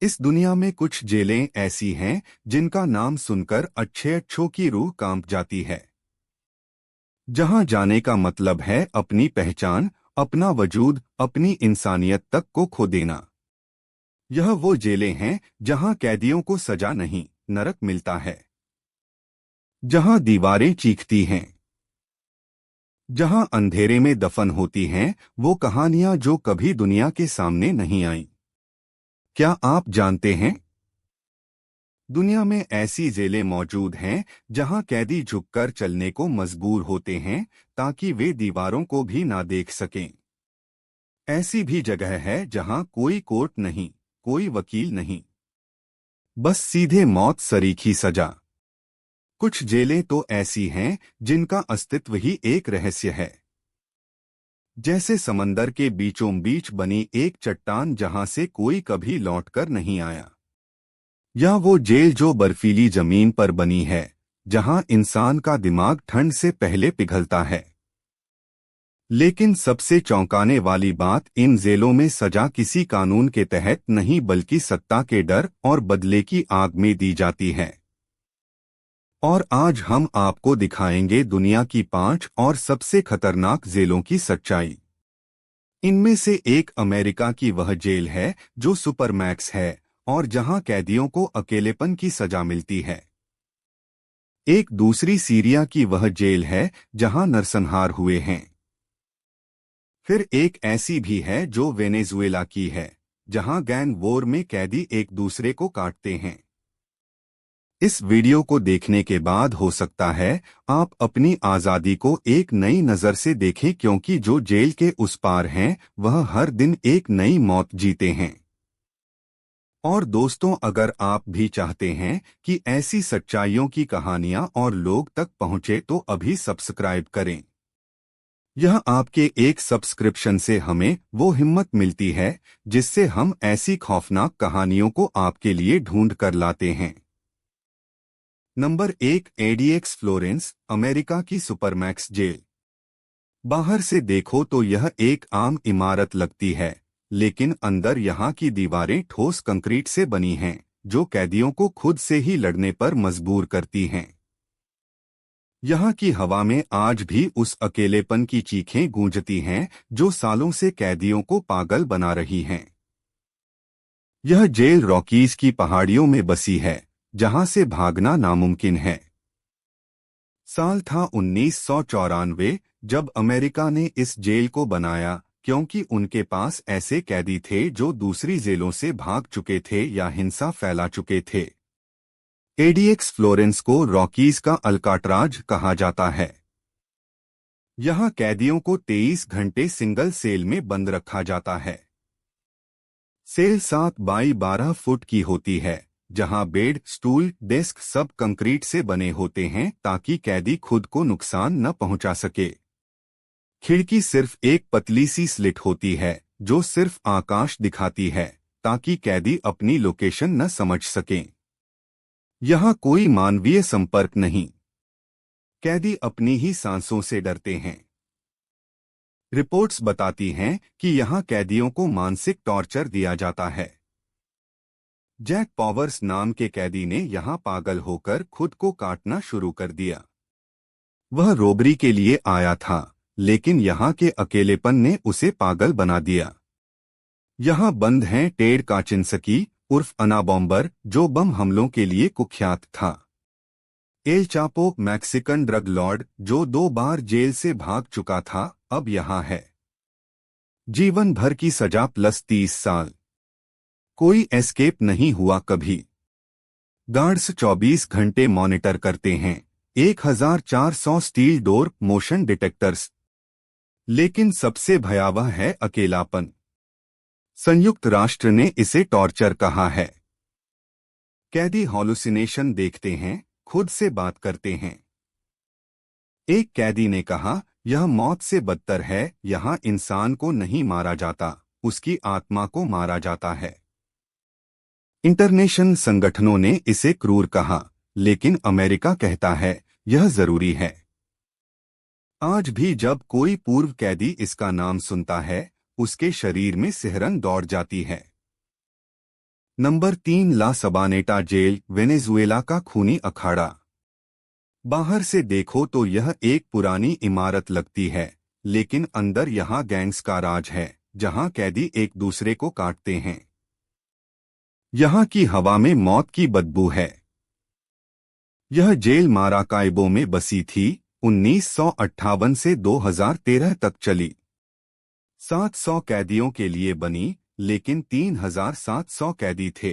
इस दुनिया में कुछ जेलें ऐसी हैं जिनका नाम सुनकर अच्छों की रूह कांप जाती है। जहां जाने का मतलब है अपनी पहचान, अपना वजूद, अपनी इंसानियत तक को खो देना। यह वो जेलें हैं जहां कैदियों को सजा नहीं, नरक मिलता है। जहां दीवारें चीखती हैं, जहां अंधेरे में दफन होती हैं वो कहानियां जो कभी दुनिया के सामने नहीं आईं। क्या आप जानते हैं, दुनिया में ऐसी जेलें मौजूद हैं जहां कैदी झुककर चलने को मजबूर होते हैं ताकि वे दीवारों को भी ना देख सकें। ऐसी भी जगह है जहां कोई कोर्ट नहीं, कोई वकील नहीं, बस सीधे मौत सरीखी सजा। कुछ जेलें तो ऐसी हैं जिनका अस्तित्व ही एक रहस्य है। जैसे समंदर के बीचों बीच बनी एक चट्टान जहां से कोई कभी लौटकर नहीं आया, या वो जेल जो बर्फीली जमीन पर बनी है जहां इंसान का दिमाग ठंड से पहले पिघलता है। लेकिन सबसे चौंकाने वाली बात, इन जेलों में सजा किसी कानून के तहत नहीं बल्कि सत्ता के डर और बदले की आग में दी जाती है। और आज हम आपको दिखाएंगे दुनिया की 5 और सबसे खतरनाक जेलों की सच्चाई। इनमें से एक अमेरिका की वह जेल है जो सुपरमैक्स है और जहां कैदियों को अकेलेपन की सजा मिलती है। एक दूसरी सीरिया की वह जेल है जहां नरसंहार हुए हैं। फिर एक ऐसी भी है जो वेनेजुएला की है जहां गैंग वॉर में कैदी एक दूसरे को काटते हैं। इस वीडियो को देखने के बाद हो सकता है आप अपनी आज़ादी को एक नई नज़र से देखें, क्योंकि जो जेल के उस पार हैं वह हर दिन एक नई मौत जीते हैं। और दोस्तों, अगर आप भी चाहते हैं कि ऐसी सच्चाइयों की कहानियां और लोग तक पहुंचे तो अभी सब्सक्राइब करें। यह आपके एक सब्सक्रिप्शन से हमें वो हिम्मत मिलती है जिससे हम ऐसी खौफनाक कहानियों को आपके लिए ढूंढ कर लाते हैं। नंबर 1, एडीएक्स फ्लोरेंस, अमेरिका की सुपरमैक्स जेल। बाहर से देखो तो यह एक आम इमारत लगती है, लेकिन अंदर यहाँ की दीवारें ठोस कंक्रीट से बनी हैं जो कैदियों को खुद से ही लड़ने पर मजबूर करती हैं। यहाँ की हवा में आज भी उस अकेलेपन की चीखें गूंजती हैं जो सालों से कैदियों को पागल बना रही हैं। यह जेल रॉकीज की पहाड़ियों में बसी है जहां से भागना नामुमकिन है। साल था 1994 जब अमेरिका ने इस जेल को बनाया, क्योंकि उनके पास ऐसे कैदी थे जो दूसरी जेलों से भाग चुके थे या हिंसा फैला चुके थे। एडीएक्स फ्लोरेंस को रॉकीज का अल्काट्राज कहा जाता है। यहाँ कैदियों को 23 घंटे सिंगल सेल में बंद रखा जाता है। सेल 7 बाई 12 फुट की होती है, जहां बेड, स्टूल, डेस्क सब कंक्रीट से बने होते हैं ताकि कैदी खुद को नुकसान न पहुंचा सके। खिड़की सिर्फ एक पतली सी स्लिट होती है जो सिर्फ आकाश दिखाती है ताकि कैदी अपनी लोकेशन न समझ सकें। यहाँ कोई मानवीय संपर्क नहीं। कैदी अपनी ही सांसों से डरते हैं। रिपोर्ट्स बताती हैं कि यहाँ कैदियों को मानसिक टॉर्चर दिया जाता है। जैक पॉवर्स नाम के कैदी ने यहाँ पागल होकर खुद को काटना शुरू कर दिया। वह रोबरी के लिए आया था, लेकिन यहाँ के अकेलेपन ने उसे पागल बना दिया। यहाँ बंद हैं टेड काचिंस्की उर्फ अना बॉम्बर, जो बम हमलों के लिए कुख्यात था। El Chapo, Mexican drug Lord जो 2 बार जेल से भाग चुका था, अब यहाँ है। जीवन भर की सजा प्लस 30 साल। कोई एस्केप नहीं हुआ कभी। गार्ड्स 24 घंटे मॉनिटर करते हैं। 1400 स्टील डोर मोशन डिटेक्टर्स। लेकिन सबसे भयावह है अकेलापन। संयुक्त राष्ट्र ने इसे टॉर्चर कहा है। कैदी हॉलुसिनेशन देखते हैं, खुद से बात करते हैं। एक कैदी ने कहा, यह मौत से बदतर है, यहाँ इंसान को नहीं मारा जाता, उसकी आत्मा को मारा जाता है। इंटरनेशनल संगठनों ने इसे क्रूर कहा, लेकिन अमेरिका कहता है यह जरूरी है। आज भी जब कोई पूर्व कैदी इसका नाम सुनता है, उसके शरीर में सिहरन दौड़ जाती है। नंबर 3 ला सबानेटा जेल, वेनेजुएला का खूनी अखाड़ा। बाहर से देखो तो यह एक पुरानी इमारत लगती है, लेकिन अंदर यहाँ गैंग्स का राज है, जहाँ कैदी एक दूसरे को काटते हैं। यहाँ की हवा में मौत की बदबू है। यह जेल माराकाइबो में बसी थी, 1958 से 2013 तक चली। 700 कैदियों के लिए बनी, लेकिन 3700 कैदी थे।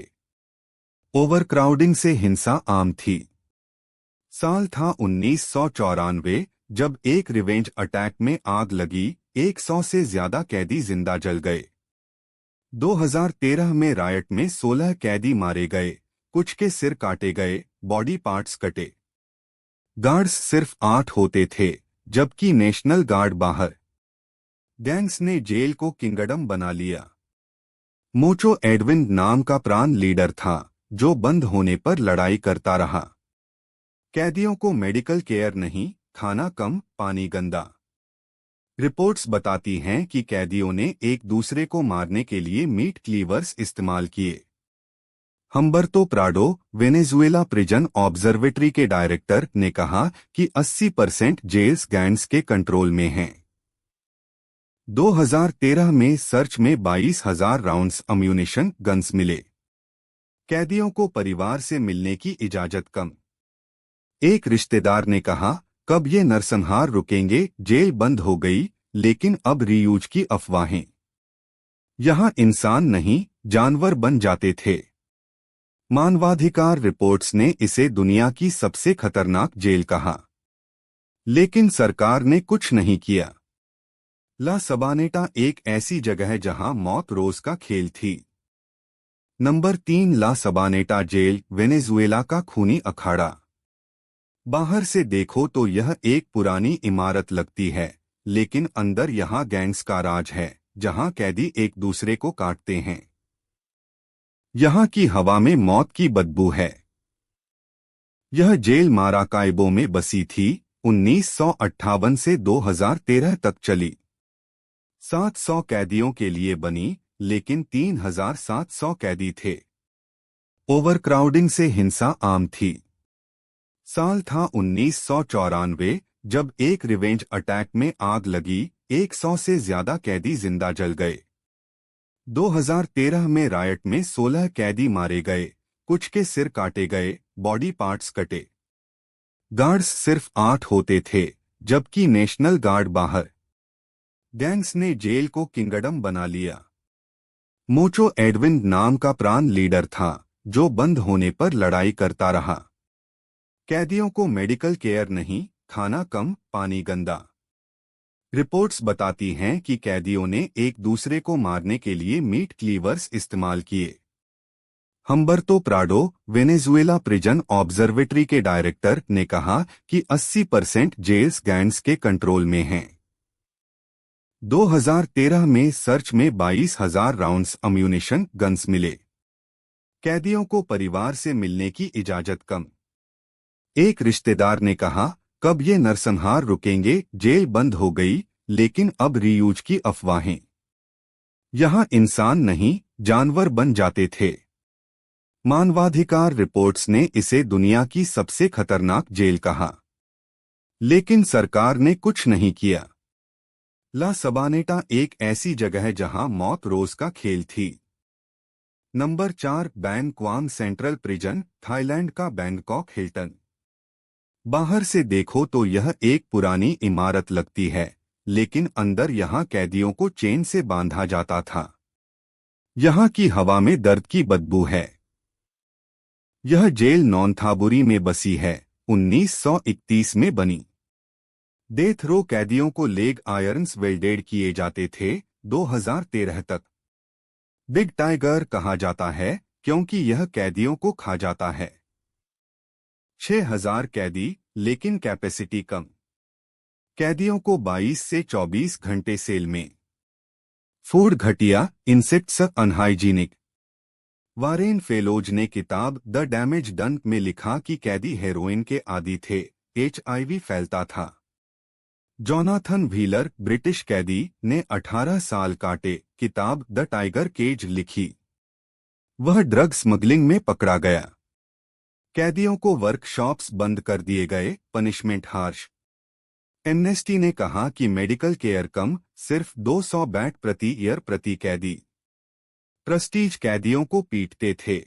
ओवरक्राउडिंग से हिंसा आम थी। साल था 1994, जब एक रिवेंज अटैक में आग लगी, 100 से ज्यादा कैदी जिंदा जल गए। 2013 में रायट में 16 कैदी मारे गए, कुछ के सिर काटे गए, बॉडी पार्ट्स कटे। गार्ड्स सिर्फ 8 होते थे, जबकि नेशनल गार्ड बाहर। गैंग्स ने जेल को किंगडम बना लिया। मोचो एडविन नाम का प्राण लीडर था, जो बंद होने पर लड़ाई करता रहा। कैदियों को मेडिकल केयर नहीं, खाना कम, पानी गंदा। रिपोर्ट्स बताती हैं कि कैदियों ने एक दूसरे को मारने के लिए मीट क्लीवर्स इस्तेमाल किए। हम्बर्तो प्राडो, वेनेजुएला प्रिजन ऑब्जर्वेटरी के डायरेक्टर, ने कहा कि 80% जेल्स गैंग्स के कंट्रोल में हैं। 2013 में सर्च में 22,000 राउंड्स अम्यूनिशन गन्स मिले। कैदियों को परिवार से मिलने की इजाजत कम। एक रिश्तेदार ने कहा, कब ये नरसंहार रुकेंगे? जेल बंद हो गई, लेकिन अब रीयूज की अफवाहें। यहाँ इंसान नहीं, जानवर बन जाते थे। मानवाधिकार रिपोर्ट्स ने इसे दुनिया की सबसे खतरनाक जेल कहा, लेकिन सरकार ने कुछ नहीं किया। ला सबानेटा एक ऐसी जगह है जहां मौत रोज का खेल थी। नंबर 3 ला सबानेटा जेल, वेनेजुएला का खूनी अखाड़ा। बाहर से देखो तो यह एक पुरानी इमारत लगती है, लेकिन अंदर यहाँ गैंग्स का राज है, जहां कैदी एक दूसरे को काटते हैं। यहाँ की हवा में मौत की बदबू है। यह जेल माराकाइबो में बसी थी, 1958 से 2013 तक चली। 700 कैदियों के लिए बनी, लेकिन 3700 कैदी थे। ओवरक्राउडिंग से हिंसा आम थी। साल था 1994, जब एक रिवेंज अटैक में आग लगी, 100 से ज्यादा कैदी जिंदा जल गए। 2013 में रायट में 16 कैदी मारे गए, कुछ के सिर काटे गए, बॉडी पार्ट्स कटे। गार्ड्स सिर्फ 8 होते थे, जबकि नेशनल गार्ड बाहर। गैंग्स ने जेल को किंगडम बना लिया। मोचो एडविन नाम का प्राण लीडर था, जो बंद होने पर लड़ाई करता रहा। कैदियों को मेडिकल केयर नहीं, खाना कम, पानी गंदा। रिपोर्ट्स बताती हैं कि कैदियों ने एक दूसरे को मारने के लिए मीट क्लीवर्स इस्तेमाल किए। हम्बर्तो प्राडो, वेनेजुएला प्रिजन ऑब्जर्वेटरी के डायरेक्टर, ने कहा कि 80% जेल्स गैंग्स के कंट्रोल में हैं। 2013 में सर्च में 22,000 राउंड्स अम्यूनिशन गन्स मिले। कैदियों को परिवार से मिलने की इजाजत कम। एक रिश्तेदार ने कहा, कब ये नरसंहार रुकेंगे? जेल बंद हो गई, लेकिन अब रीयूज की अफवाहें। यहाँ इंसान नहीं, जानवर बन जाते थे। मानवाधिकार रिपोर्ट्स ने इसे दुनिया की सबसे खतरनाक जेल कहा, लेकिन सरकार ने कुछ नहीं किया। ला सबानेटा एक ऐसी जगह है जहां मौत रोज का खेल थी। Number 4 Bang Kwang central prison, Thailand का बैंकॉक हिल्टन। बाहर से देखो तो यह एक पुरानी इमारत लगती है, लेकिन अंदर यहाँ कैदियों को चेन से बांधा जाता था। यहाँ की हवा में दर्द की बदबू है। यह जेल नॉनथाबुरी में बसी है, 1931 में बनी। डेथ रो कैदियों को लेग आयरन्स वेल्डेड किए जाते थे, 2013 तक। बिग टाइगर कहा जाता है, क्योंकि यह कैदियों को खा जाता है। 6,000 कैदी, लेकिन कैपेसिटी कम। कैदियों को 22 से 24 घंटे सेल में। फूड घटिया, इंसेक्ट्स अनहाइजीनिक। वारेन फेलोज ने किताब द डैमेज डन में लिखा कि कैदी हेरोइन के आदी थे, HIV फैलता था। जोनाथन व्हीलर, ब्रिटिश कैदी, ने 18 साल काटे, किताब द टाइगर केज लिखी। वह ड्रग स्मगलिंग में पकड़ा गया। कैदियों को वर्कशॉप्स बंद कर दिए गए, पनिशमेंट हार्श। एमनेस्टी ने कहा कि मेडिकल केयर कम, सिर्फ 200 बैट प्रति ईयर प्रति कैदी। प्रेस्टीज कैदियों को पीटते थे।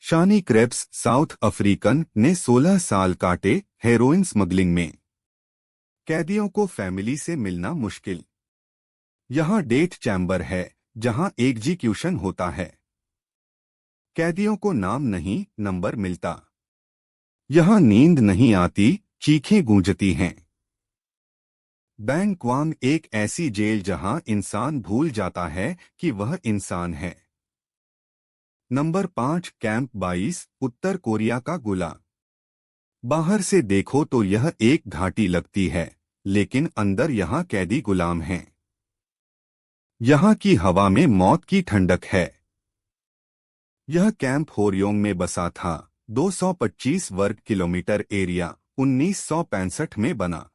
शानी क्रेप्स, साउथ अफ्रीकन, ने 16 साल काटे हेरोइन स्मगलिंग में। कैदियों को फैमिली से मिलना मुश्किल। यहाँ डेथ चैम्बर है जहाँ एग्जीक्यूशन होता है। कैदियों को नाम नहीं, नंबर मिलता। यहाँ नींद नहीं आती, चीखें गूंजती हैं। बैंग क्वांग एक ऐसी जेल जहां इंसान भूल जाता है कि वह इंसान है। नंबर 5, कैंप 22, उत्तर कोरिया का गुला। बाहर से देखो तो यह एक घाटी लगती है, लेकिन अंदर यहाँ कैदी गुलाम हैं। यहाँ की हवा में मौत की ठंडक है। यह कैंप होरियोंग में बसा था। 225 वर्ग किलोमीटर एरिया, 1965 में बना।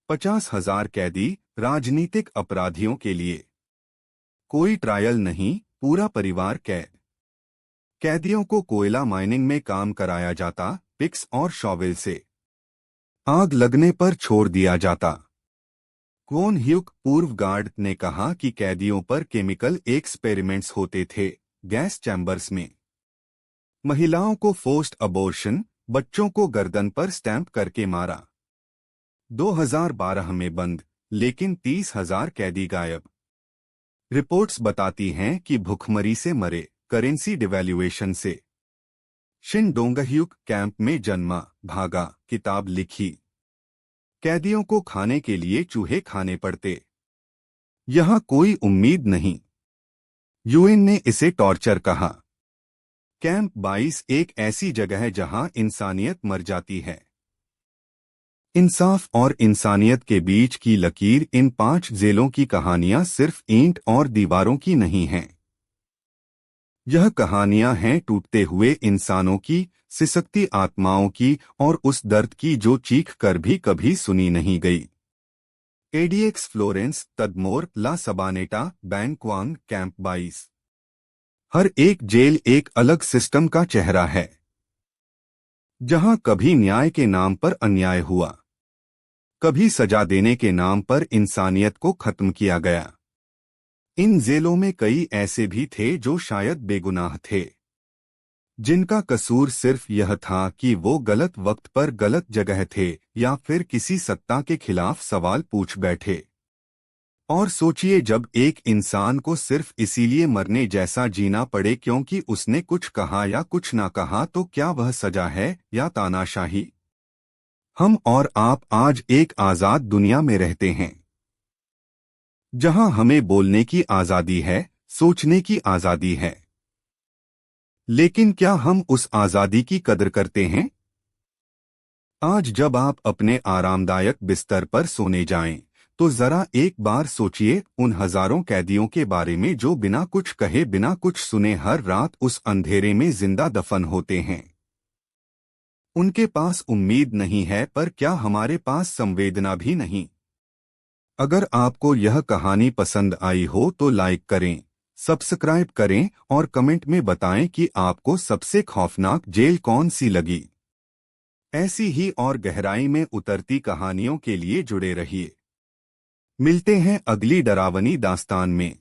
50,000 कैदी, राजनीतिक अपराधियों के लिए। कोई ट्रायल नहीं, पूरा परिवार कैद। कैदियों को कोयला माइनिंग में काम कराया जाता, पिक्स और शॉवेल से। आग लगने पर छोड़ दिया जाता। क्वोन ह्यूक, पूर्व गार्ड, ने कहा कि कैदियों पर केमिकल एक्सपेरिमेंट्स होते थे, गैस चैम्बर्स में। महिलाओं को फोर्स्ड अबॉर्शन, बच्चों को गर्दन पर स्टैंप करके मारा। 2012 में बंद, लेकिन 30,000 कैदी गायब। रिपोर्ट्स बताती हैं कि भुखमरी से मरे, करेंसी डिवैल्यूएशन से। शिन डोंगह्यूक कैंप में जन्मा, भागा, किताब लिखी। कैदियों को खाने के लिए चूहे खाने पड़ते। यहाँ कोई उम्मीद नहीं। यूएन ने इसे टॉर्चर कहा। कैंप 22 एक ऐसी जगह है जहां इंसानियत मर जाती है। इंसाफ और इंसानियत के बीच की लकीर। इन 5 जेलों की कहानियां सिर्फ ईंट और दीवारों की नहीं हैं। यह कहानियां हैं टूटते हुए इंसानों की, सिसकती आत्माओं की, और उस दर्द की जो चीख कर भी कभी सुनी नहीं गई। एडीएक्स फ्लोरेंस, तदमोर, ला सबानेटा, बैंग क्वांग, कैंप 22। हर एक जेल एक अलग सिस्टम का चेहरा है, जहां कभी न्याय के नाम पर अन्याय हुआ, कभी सजा देने के नाम पर इंसानियत को खत्म किया गया। इन जेलों में कई ऐसे भी थे जो शायद बेगुनाह थे, जिनका कसूर सिर्फ यह था कि वो गलत वक्त पर गलत जगह थे, या फिर किसी सत्ता के खिलाफ सवाल पूछ बैठे। और सोचिए, जब एक इंसान को सिर्फ इसीलिए मरने जैसा जीना पड़े क्योंकि उसने कुछ कहा या कुछ ना कहा, तो क्या वह सजा है या तानाशाही? हम और आप आज एक आजाद दुनिया में रहते हैं, जहां हमें बोलने की आजादी है, सोचने की आजादी है। लेकिन क्या हम उस आजादी की कदर करते हैं? आज जब आप अपने आरामदायक बिस्तर पर सोने जाएं, तो जरा एक बार सोचिए उन हजारों कैदियों के बारे में जो बिना कुछ कहे, बिना कुछ सुने हर रात उस अंधेरे में जिंदा दफन होते हैं। उनके पास उम्मीद नहीं है, पर क्या हमारे पास संवेदना भी नहीं? अगर आपको यह कहानी पसंद आई हो तो लाइक करें, सब्सक्राइब करें और कमेंट में बताएं कि आपको सबसे खौफनाक जेल कौन सी लगी। ऐसी ही और गहराई में उतरती कहानियों के लिए जुड़े रहिए। मिलते हैं अगली डरावनी दास्तान में।